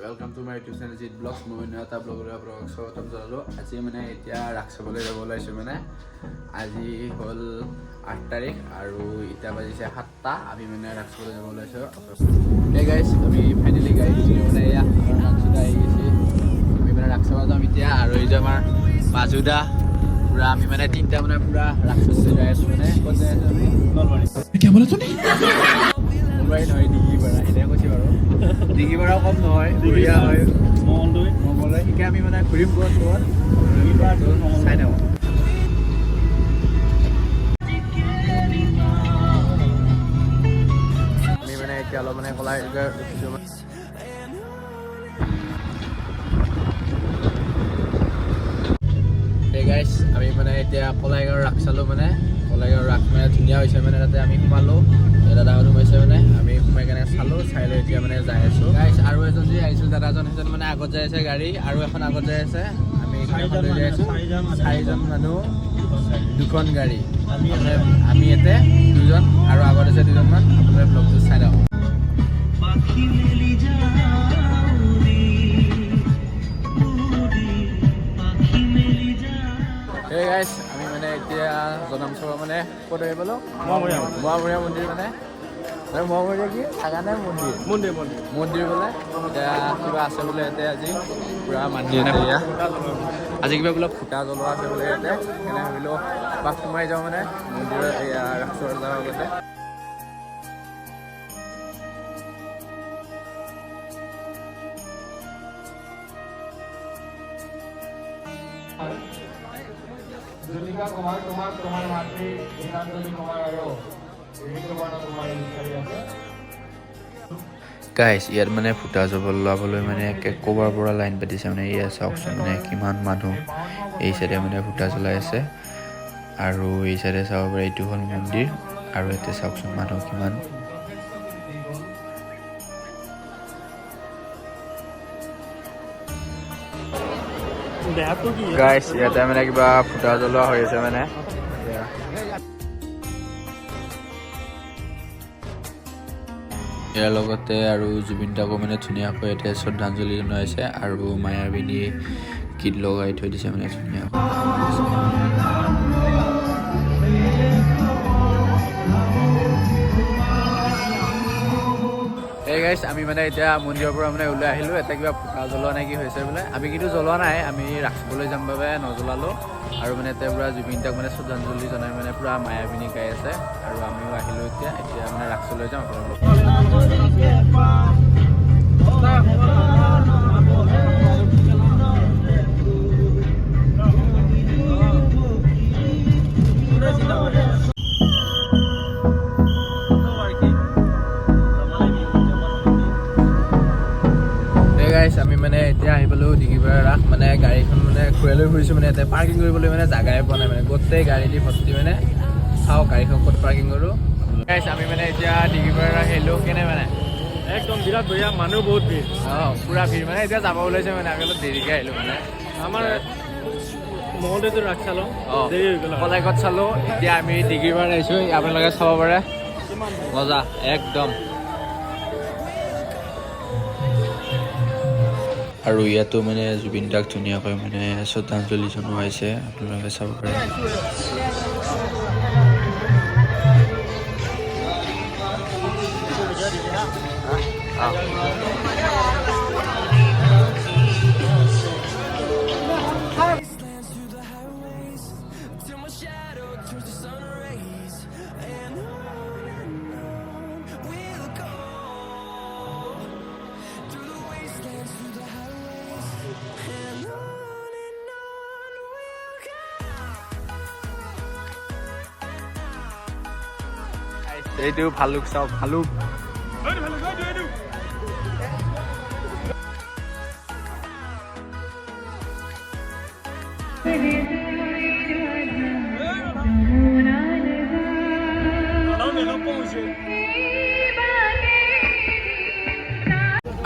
Welcome to my YouTube channel Jit Vlogs. মই এটা ব্লগলৈ আপোনালোকক স্বাগতম জনালোঁ। আজি মানে এতিয়া ৰাস চাবলৈ যাব ওলাইছোঁ মানে আজি হ'ল 8 তাৰিখ আৰু এতিয়া বাজিছে 7টা। আমি মানে ৰাস চাবলৈ যাব ওলাইছোঁ। এই গাইজ আমি ফাইনেলি গাড়ী দিছিলোঁ মানে এয়া আমাৰ মাংসুদা আহি গৈছে। আমি মানে ৰাস চাব যাম এতিয়া আৰু এই যে আমাৰ মাজুদা পুৰা আমি মানে 3টা মানে পুৰা ৰাস চাবলৈ যাই আছোঁ মানে ক'ত যাই আছোঁ আমি নলবাৰী। এতিয়া বোলে তুমি নলবাৰী নহয় ডিগিপাৰা এতিয়া কৈছে বাৰু ডিগিপাৰাও কম নহয় বঢ়িয়া হয় মংগলদৈ শিকাই আমি মানে ঘূৰিম ক'ত চাই থাকোঁ। আমি মানে এতিয়া অলপ মানে কলাই উঠিছোঁ গাইজ আমি মানে এতিয়া কলাইগাঁৱৰ ৰাস চালোঁ মানে কলাইগাঁৱৰ ৰাস মানে ধুনীয়া হৈছে মানে তাতে আমি সোমালোঁ দাদাহঁত সোমাইছে মানে আমি সোমাই কেনে চালোঁ চাই লৈ এতিয়া মানে যাই আছোঁ গাইজ আৰু এজন যি আহিছিল দাদাজন সেইজন মানে আগত যাই আছে গাড়ী আৰু এখন আগত যাই আছে আমি লৈ যাই আছোঁ 4জন মানুহ 2খন গাড়ী আমি ইয়াতে 2জন আৰু আগত আছে 2জনমান আপোনালোকে ব্লগটো চাই লওক। এই গাইজ আমি মানে এতিয়া জনম সভা মানে ক'ত আহি পালোঁ মোৱামৰীয়া মন্দিৰ মানে মোৱামৰীয়া কি থাকা নাই মন্দিৰ বোলে এতিয়া কিবা আছে বোলে ইয়াতে আজি পূৰা মান্দি আছে এয়া আজি কিবা বোলে ফুটা জ্বলোৱা আছে বোলে ইয়াতে সেইকাৰণে ভাবিলোঁ বাক সোমাই যাওঁ মানে মন্দিৰৰ এয়া ৰাসৰ যোৱাৰ আগতে। জুলিকা কুমাৰ তোমাৰ মাতৃ গীতাঞ্জলি কুমাৰ আৰু গাইজ ইয়াত মানে ফুটা জ্বলাবলৈ মানে ক'ৰবাৰ পৰা লাইন পাতিছে মানে এয়া চাওকচোন মানে কিমান মানুহ এই চাইডে মানে ফুটা জ্বলাই আছে আৰু এই চাইডে চাব পাৰে এইটো হ'ল মন্দিৰ আৰু ইয়াতে চাওকচোন মানুহ কিমান। গাইজ ইয়াতে মানে কিবা ফুটা জ্বলোৱা হৈ আছে মানে ইয়াৰ লগতে আৰু জুবিন দাকো মানে ধুনীয়াকৈ ইয়াতে শ্ৰদ্ধাঞ্জলি জনাইছে আৰু মায়াবিনী গীত লগাই থৈ দিছে মানে ধুনীয়াকৈ। এই গাইজ আমি মানে এতিয়া মন্দিৰৰ পৰা মানে ওলাই আহিলোঁ এটা কিবা ফুটা জ্বলোৱা নে কি হৈছে বোলে আমি কিন্তু জ্বলোৱা নাই আমি ৰাসলৈ যাম বাবে নজ্বলালোঁ আৰু মানে এতিয়া পূৰা জুবিন দাক মানে শ্ৰদ্ধাঞ্জলি জনাই মানে পূৰা মায়াবিনী গাই আছে আৰু আমিও আহিলোঁ এতিয়া মানে ৰাসলৈ যাম আপোনালোক। আমি মানে এতিয়া আহি পালোঁ ডিগিপাৰা ৰাস মানে গাড়ীখন মানে ঘূৰাই লৈ ফুৰিছোঁ মানে ইয়াতে পাৰ্কিং কৰিবলৈ মানে জাগাই পোৱা নাই মানে গোটেই গাড়ী দি ভৰ্তি মানে চাওঁ গাড়ীখন ক'ত পাৰ্কিং কৰোঁ। আমি মানে এতিয়া ডিগিপাৰা ৰাস আহিলোঁ কেনে মানে একদম বিৰাট বঢ়িয়া মানুহ বহুত ভিৰ পূৰা ভিৰ মানে এতিয়া যাব ওলাইছে মানে আমি অলপ দেৰিকৈ আহিলোঁ মানে আমাৰ মঙলদৈতো ৰাস চালোঁ দেৰি হৈ গ'ল কলাইগাঁৱত চালোঁ এতিয়া আমি ডিগিপাৰা আহিছোঁ আপোনালোকে চাব পাৰে মজা একদম। আৰু ইয়াতো মানে জুবিন দাক ধুনীয়াকৈ মানে শ্ৰদ্ধাঞ্জলি জনোৱা হৈছে আপোনালোকে চাব পাৰে। এইটো ভালুক চাওক ভালুক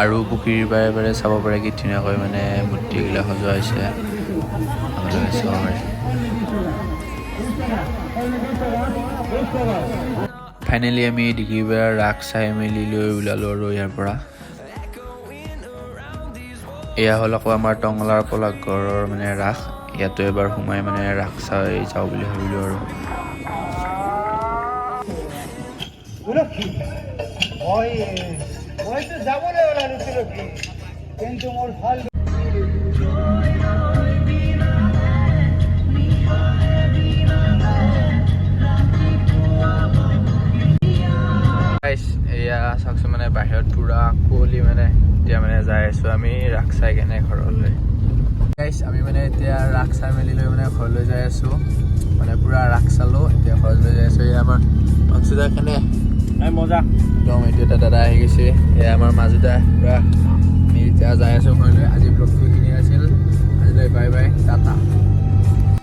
আৰু পুখুৰীৰ বাৰে বাৰে চাব পাৰে কি ধুনীয়াকৈ মানে মূৰ্তিবিলাক সজোৱা হৈছে আপোনালোকে চাব পাৰে। ফাইনেলি আমি ডিগিপাৰা ৰাস চাই মেলি লৈ ওলালোঁ আৰু ইয়াৰ পৰা। এয়া হ'ল আকৌ আমাৰ টংলাৰ পলাঘৰৰ মানে ৰাস। ইয়াতো এবাৰ সোমাই মানে ৰাস চাই যাওঁ বুলি ভাবিলোঁ আৰু। এয়া চাওকচোন মানে বাহিৰত পুৰা কুঁৱলী মানে এতিয়া মানে যাই আছোঁ আমি ৰাস চাই কেনে ঘৰলৈ। গাইছ আমি মানে এতিয়া ৰাস চাই মেলি লৈ মানে ঘৰলৈ যাই আছোঁ। মানে পুৰা ৰাস চালোঁ, এতিয়া ঘৰলৈ যাই আছোঁ। এয়া আমাৰ অংশুদা কেনে মজা একদম। এইটো এটা দাদা আহি গৈছে, এয়া আমাৰ মাজুদা। পুৰা আমি এতিয়া যাই আছোঁ ঘৰলৈ। আজি ব্লগটো এইখিনি আছিল, আজিলৈ বাই বাই, টাটা।